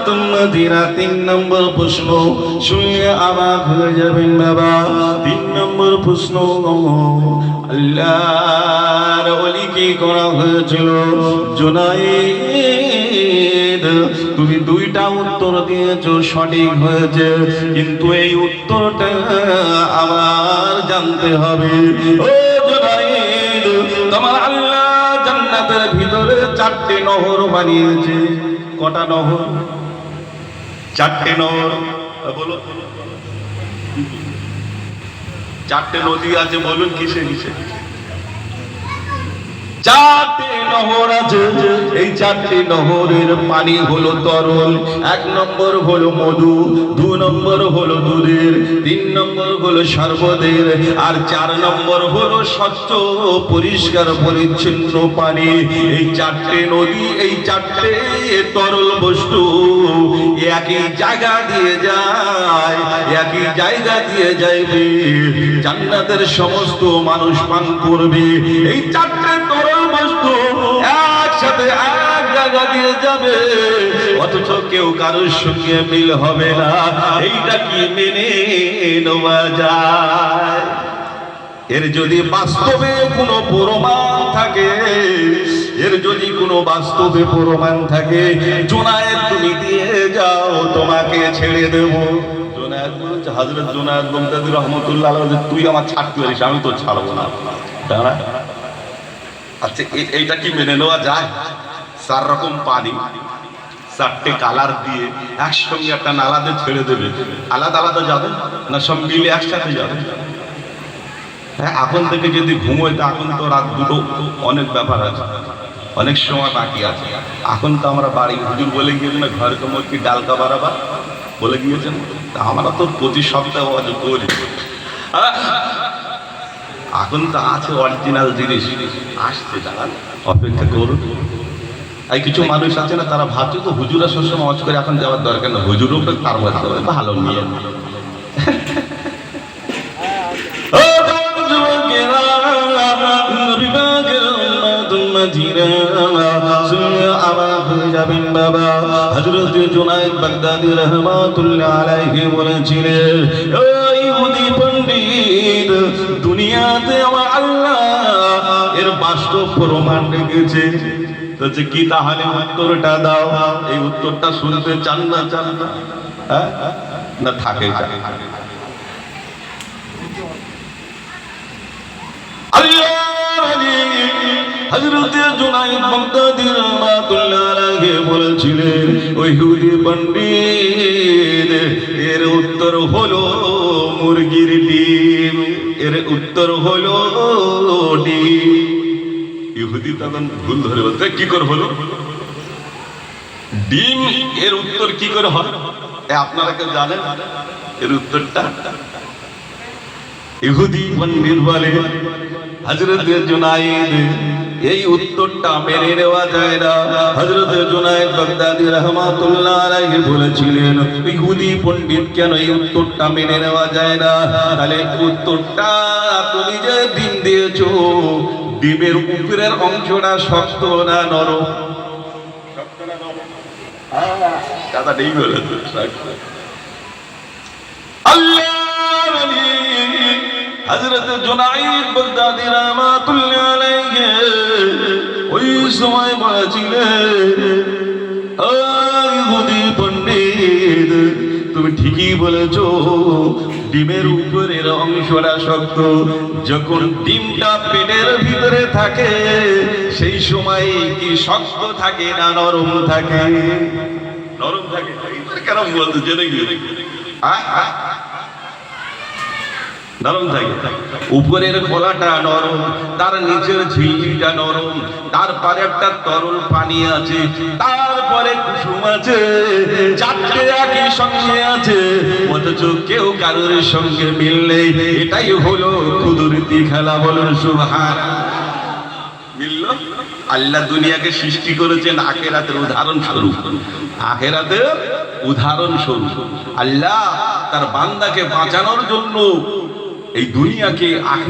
জান্নাতুল মাদিনা। 3 নম্বর প্রশ্ন শুনলে অবাক হয়ে যাবেন বাবা। 3 নম্বর প্রশ্ন, আল্লাহর ওলিকে করা হয়েছিল জুনায়েদ, তুমি 2টা উত্তর দিয়েছো, সঠিক হয়েছে, কিন্তু এই উত্তরটা আবার জানতে হবে। ও জুনায়েদ, তোমার আল্লাহ জান্নাতের ভিতরে 4টে নহর বানিয়েছে। কটা নহর? 4টে নহর। বলো, 4টে নদী আছে, বলুন কিসে কিসে? 4টে নহর আছে। এই 4টে নহরের পানি হলো তরল। 1 নম্বর হলো মধু, 2 নম্বর হলো দুধের, 3 নম্বর হলো শরবতের, আর 4 নম্বর হলো স্বচ্ছ পরিষ্কার পরিচ্ছন্ন পানি। এই 4টে নদী, এই 4টে তরল বস্তু একই জায়গা দিয়ে যায়, একই জায়গা দিয়ে যাইবে। জান্নাতের সমস্ত মানুষ পান করবে। এই 4টে তরল বস্তু একসাথে এক জায়গা দিয়ে যাবে, অথচ কেউ কারোর সঙ্গে মিল হবে না। এইটা কি মেনে নেওয়া যায়? এর যদি বাস্তবে কোনো প্রমাণ থাকে, এর যদি কোনো বাস্তবে প্রমাণ থাকে, জুনায়েদ তুমি দিয়ে যাও, তোমাকে ছেড়ে দেব। জুনায়েদ বলছে, হযরত জুনায়েদ বাগদাদী রহমাতুল্লাহ আলাইহি, তুই আমার ছাড়তে পারিস, আমি তো ছাড়বো না। আচ্ছা, এইটা কি মেনে নেওয়া যায়? 4 রকম পানি, 4টে কালার দিয়ে একসঙ্গে একটা নালাতে ছেড়ে দেবে, আলাদা আলাদা যাবে না, সব মিলে একসাথে যাবে? হ্যাঁ, এখন থেকে যদি ঘুমোয়, তো এখন তো রাত 2টো, অনেক ব্যাপার আছে, অনেক সময় বাকি আছে। এখন তো আমরা বাড়ি হুজুর বলে গিয়েছেন না, ঘর কমর কি ডালকা বাড়াবার বলে গিয়েছেন, তা আমরা তো প্রতি সপ্তাহে করি। এখন তো আছে অরিজিনাল জিনিস, আসছে, জানান, অপেক্ষা করুন। এই কিছু মানুষ আছে না, তারা ভাবছে তো হুজুরা সবসময় মজ করে, এখন যাওয়ার দরকার না, হুজুরও তার মধ্যে ভালো নিয়ে। যাবেন বাবা। হযরত জুনায়েদ বাগদাদী রাহমাতুল্লাহ আলাইহি বলেছিলেন, ইহুদি পণ্ডিত, দুনিয়াতে আমার আল্লাহ এর বাস্তব প্রমাণ রেখেছে। বলছে কি, তাহলে উত্তরটা দাও। এই উত্তরটা শুনতে চান না? চান না? হ্যাঁ না, থাকে হযরত জুনায়েদ বাগদাদী রাহমাতুল্লাহ আলাইহি বলেছিলেন, ওই ইহুদি পণ্ডিত, এর উত্তর হলো মুরগির ডিম, এর উত্তর হলো ডিম। ইহুদি তখন ভুল ধরে বলতে, কি করে হলো ডিম? এর উত্তর কি করে হয়? আপনারা কেউ জানেন এর উত্তরটা? ইহুদি পণ্ডিত বলে, হযরত জুনায়েদ, এই উত্তরটা মেনে নেওয়া যায় না। হযরত জুনায়েদ বাগদাদী রাহমাতুল্লাহ আলাইহি বলেছিলেন, ইহুদি পণ্ডিত, কেন এই উত্তরটা মেনে নেওয়া যায় না? তাহলে উত্তরটা, তুমি যে ডিম দিয়েছো, ডিমের উপরের অংশটা শক্ত না নরম? শক্ত না নরম? কথা নেই বলেছে। আল্লাহ হযরত জুনায়েদ বাগদাদী রাহমাতুল্লাহ আলাইহি ওই সময় বলেছিলেন, ও ইহুদি পণ্ডিত, তুমি ঠিকই বলেছো, ডিমের উপরের অংশটা শক্ত। যখন ডিমটা পেটের ভিতরে থাকে, সেই সময় কি শক্ত থাকে না নরম থাকে? নরম থাকে। কেন বলতো জেনে গিয়ে নরম থাকে। উপরের খোলাটা নরম, তার নিচের ঝিলটা নরম, তারপরে একটা তরল পানি আছে, তারপরে কুসুম আছে, 4টে একই সঙ্গে আছে, অথচ কেউ কারোর সঙ্গে মিল নেই। এটাই হলো কুদরতি খেলা। বলুন সুবহানাল্লাহ। মিলল? আল্লাহ দুনিয়াকে সৃষ্টি করেছেন আখিরাতের উদাহরণ স্বরূপ। আখিরাতের উদাহরণ স্বরূপ আল্লাহ তার বান্দাকে বাঁচানোর জন্য এই দুনিয়াকে আখিরাত